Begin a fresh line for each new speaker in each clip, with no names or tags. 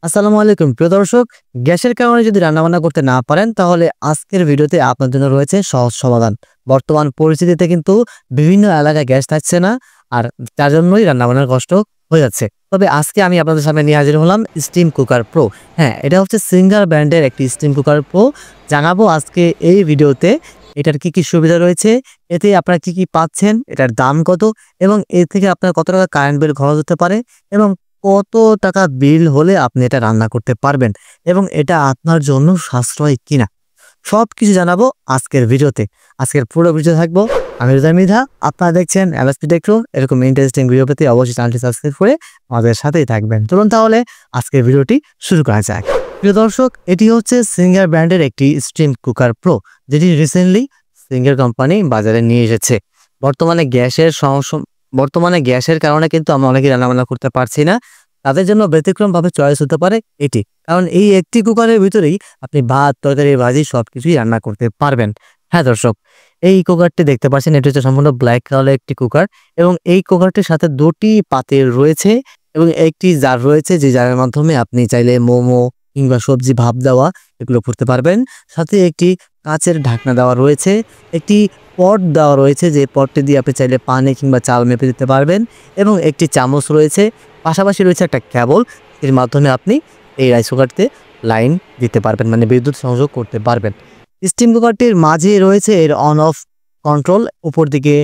আসসালামু আলাইকুম প্রিয় দর্শক, গ্যাসের কারণে যদি রান্নাবান্না করতে না পারেন তাহলে আজকের ভিডিওতে আপনার জন্য রয়েছে সহজ সমাধান। বর্তমান পরিস্থিতিতে কিন্তু বিভিন্ন এলাকায় গ্যাস থাকছে না, আর তার জন্যই রান্নাবান্নার কষ্ট হয়ে যাচ্ছে। তবে আজকে আমি আপনাদের সামনে নিয়ে হাজির হলাম স্টিম কুকার প্রো। হ্যাঁ, এটা হচ্ছে সিঙ্গার ব্র্যান্ডের একটি স্টিম কুকার প্রো। জানাবো আজকে এই ভিডিওতে এটার কি কি সুবিধা রয়েছে, এতে আপনারা কি কি পাচ্ছেন, এটার দাম কত এবং এর থেকে আপনার কত টাকা কারেন্ট বিল খরচ হতে পারে এবং কত টাকা বিল হলে আপনি এটা রান্না করতে পারবেন এবং এটা আপনার জন্য সাশ্রয় কিনা, সবকিছু জানাবো আজকের ভিডিওতে। আজকের পুরো ভিডিও থাকবো আমি রেজা মৃধা, আপনারা দেখছেন এমএসপি টেক রুম। এরকম ইন্টারেস্টিং ভিডিও পেতে অবশ্যই চ্যানেলটি সাবস্ক্রাইব করে আমাদের সাথেই থাকবেন। চলুন তাহলে আজকের ভিডিওটি শুরু করা যাক। প্রিয় দর্শক, এটি হচ্ছে সিঙ্গার ব্র্যান্ডের একটি স্টিম কুকার প্রো, যেটি রিসেন্টলি সিঙ্গার কোম্পানি বাজারে নিয়ে এসেছে। বর্তমানে গ্যাসের কারণে কিন্তু আমরা অনেকেই রান্নাবান্না করতে পারছি না। তাদের জন্য ব্যতিক্রমভাবে চয়েস হতে পারে এটি, কারণ এই একটি কুকারের ভিতরেই আপনি ভাত, তরকারি, ভাজি সবকিছুই রান্না করতে পারবেন। হ্যাঁ দর্শক, এই কুকারটি দেখতে পাচ্ছেন, এটি হচ্ছে সম্পূর্ণ ব্ল্যাক কালারের একটি কুকার এবং এই কুকারটির সাথে দুটি পাতিল রয়েছে এবং একটি জার রয়েছে, যে জারের মাধ্যমে আপনি চাইলে মোমো কিংবা সবজি ভাপ দেওয়া এগুলো করতে পারবেন। সাথে একটি কাঁচের ঢাকনা দেওয়া রয়েছে, একটি পট দেওয়া রয়েছে, যে পটটি দিয়ে আপনি চাইলে পানি কিংবা চাল মেপে দিতে পারবেন এবং একটি চামচ রয়েছে। পাশাপাশি রয়েছে একটা কেবল, এর মাধ্যমে আপনি এই রাইস কুকারতে লাইন দিতে পারবেন, মানে বিদ্যুৎ সংযোগ করতে পারবেন। স্টিম কুকারটির মাঝে রয়েছে এর অন অফ কন্ট্রোল, উপর দিকে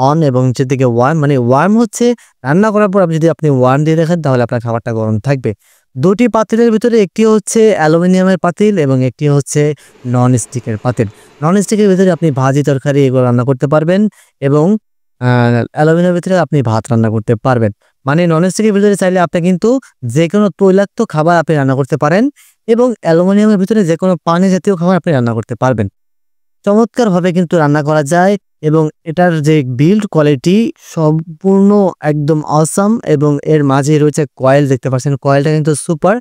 অন এবং নিচের দিকে ওয়ার্ম। মানে ওয়ার্ম হচ্ছে রান্না করার পর যদি আপনি ওয়ার্ম দিয়ে দেখেন তাহলে আপনার খাবারটা গরম থাকবে। দুটি পাতিলের ভিতরে একটি হচ্ছে অ্যালুমিনিয়ামের পাতিল এবং একটি হচ্ছে নন স্টিকের পাতিল। নন স্টিকের ভিতরে আপনি ভাজি, তরকারি এগুলো রান্না করতে পারবেন এবং অ্যালুমিনিয়ামের ভিতরে আপনি ভাত রান্না করতে পারবেন। মানে নন স্টিকের ভিতরে চাইলে আপনি কিন্তু যে কোনো তৈলাক্ত খাবার আপনি রান্না করতে পারেন এবং অ্যালুমিনিয়ামের ভিতরে যে কোনো পানি জাতীয় খাবার আপনি রান্না করতে পারবেন। চমৎকারভাবে কিন্তু রান্না করা যায় এবং এটার যে বিল্ড কোয়ালিটি সম্পূর্ণ একদম অসাম। এবং এর মাঝে রয়েছে কয়েল, দেখতে পাচ্ছেন কয়েলটা কিন্তু সুপার।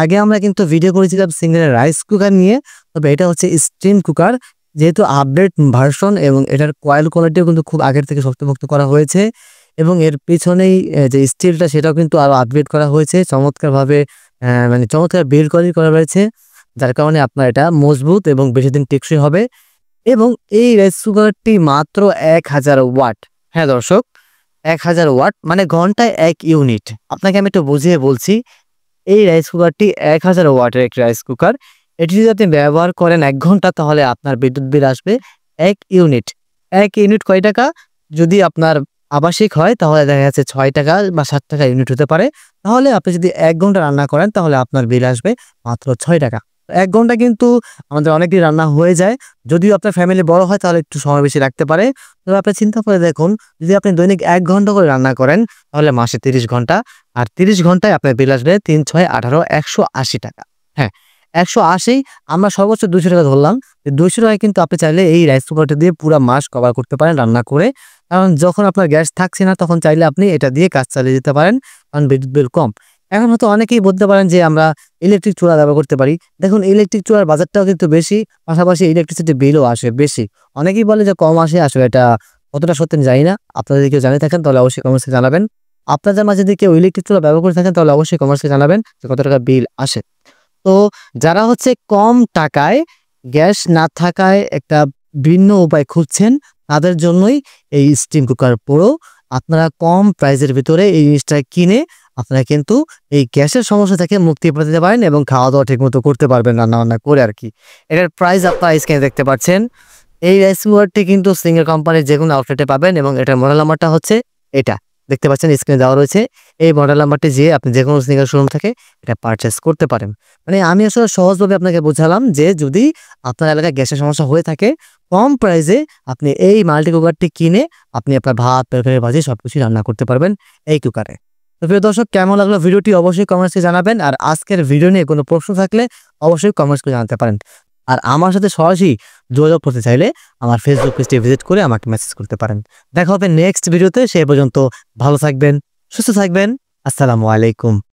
আগে আমরা কিন্তু ভিডিও করেছিলাম সিঙ্গেল রাইস কুকার নিয়ে, তবে এটা হচ্ছে স্টিম কুকার, যেহেতু আপডেট ভার্সন এবং এটার কয়েল কোয়ালিটিও কিন্তু খুব আগের থেকে শক্তপোক্ত করা হয়েছে এবং এর পিছনেই যে স্টিলটা সেটাও কিন্তু আরো আপগ্রেড করা হয়েছে চমৎকারভাবে, মানে চমৎকার বিল্ড কোয়ালিটি করা রয়েছে, যার কারণে আপনার এটা মজবুত এবং বেশি দিন টেকসই হবে। এবং এই রাইস কুকারটি মাত্র 1000 ওয়াট। হ্যাঁ দর্শক, 1000 ওয়াট মানে ঘন্টায় 1 ইউনিট। আপনাকে আমি একটু বুঝিয়ে বলছি, এই রাইস কুকারটি 1000 ওয়াটের একটি রাইস কুকার। এটি যদি আপনি ব্যবহার করেন 1 ঘন্টা তাহলে আপনার বিদ্যুৎ বিল আসবে 1 ইউনিট। 1 ইউনিট কয় টাকা? যদি আপনার আবাসিক হয় তাহলে দেখা যাচ্ছে 6 টাকা বা 7 টাকা ইউনিট হতে পারে। তাহলে আপনি যদি 1 ঘন্টা রান্না করেন তাহলে আপনার বিল আসবে মাত্র 6 টাকা। 1 ঘন্টা কিন্তু আমাদের অনেকই রান্না হয়ে যায়। যদিও আপনার ফ্যামিলি বড় হয় তাহলে একটু সময় বেশি লাগতে পারে। তবে আপনি চিন্তা করে দেখুন, যদি আপনি দৈনিক 1 ঘন্টা করে রান্না করেন তাহলে মাসে 30 ঘন্টা, আর 30 ঘন্টায় আপনার বিল আসবে 3, 6, 18, 180 টাকা। হ্যাঁ, 180, আমরা সর্বোচ্চ 200 টাকা ধরলাম। 200 টাকায় কিন্তু আপনি চাইলে এই রাইস কুকারটা দিয়ে পুরো মাস কভার করতে পারেন রান্না করে। কারণ যখন আপনার গ্যাস থাকছে না তখন চাইলে আপনি এটা দিয়ে কাজ চালিয়ে যেতে পারেন, কারণ বিদ্যুৎ বিল কম। এখন হয়তো অনেকেই বলতে পারেন যে আমরা ইলেকট্রিক চুলা ব্যবহার করতে পারি। দেখুন, ইলেকট্রিক চুলার বাজারটাও কিন্তু বেশি, পাশাপাশি ইলেকট্রিসিটি বিলও আসে বেশি। অনেকেই বলে যে কম আসে, আসলে এটা কতটা সত্যি জানি না। আপনারা যদি কেউ জানে থাকেন তাহলে অবশ্যই কমেন্টসে জানাবেন। আপনাদের মাঝে যদি কেউ ইলেকট্রিক চুলা ব্যবহার করে থাকেন তাহলে অবশ্যই কমেন্টসে জানাবেন যে কত টাকা বিল আসে। তো যারা হচ্ছে কম টাকায়, গ্যাস না থাকায় একটা ভিন্ন উপায় খুঁজছেন, তাদের জন্যই এই স্টিম কুকার প্রো। আপনারা কম প্রাইসের ভিতরে এই জিনিসটা কিনে আপনারা কিন্তু এই গ্যাসের সমস্যা থেকে মুক্তি পেতে পারেন এবং খাওয়া দাওয়া ঠিক মতো করতে পারবেন রান্না বান্না করে আর কি। এটার প্রাইস আপনারা স্ক্রিনে দেখতে পাচ্ছেন। এই রাইস কুকারটি কিন্তু সিঙ্গার কোম্পানির যে কোনো আউটলেটে পাবেন এবং এটার মডেল নাম্বারটা হচ্ছে এটা, দেখতে পাচ্ছেন স্ক্রিনে দেওয়া রয়েছে। এই মডেল নাম্বারটি যেয়ে আপনি যে কোনো সিঙ্গার শোরুম থেকে এটা পারচেস করতে পারেন। মানে আমি আসলে সহজভাবে আপনাকে বোঝালাম যে যদি আপনার এলাকায় গ্যাসের সমস্যা হয়ে থাকে, কম প্রাইসে আপনি এই মাল্টি কুকারটি কিনে আপনি আপনার ভাত, তরকারি, ভাজি সবকিছু রান্না করতে পারবেন এই কুকারে। তো প্রিয় দর্শক, কেমন লাগলো ভিডিওটি অবশ্যই কমেন্টসে জানাবেন, আর আজকের ভিডিও নিয়ে কোনো প্রশ্ন থাকলে অবশ্যই কমেন্টস করে জানাতে পারেন। আর আমার সাথে সরাসরি যোগাযোগ করতে চাইলে আমার ফেসবুক পেজটি ভিজিট করে আমাকে মেসেজ করতে পারেন। দেখা হবে নেক্সট ভিডিওতে। সেই পর্যন্ত ভালো থাকবেন, সুস্থ থাকবেন। আসসালামু আলাইকুম।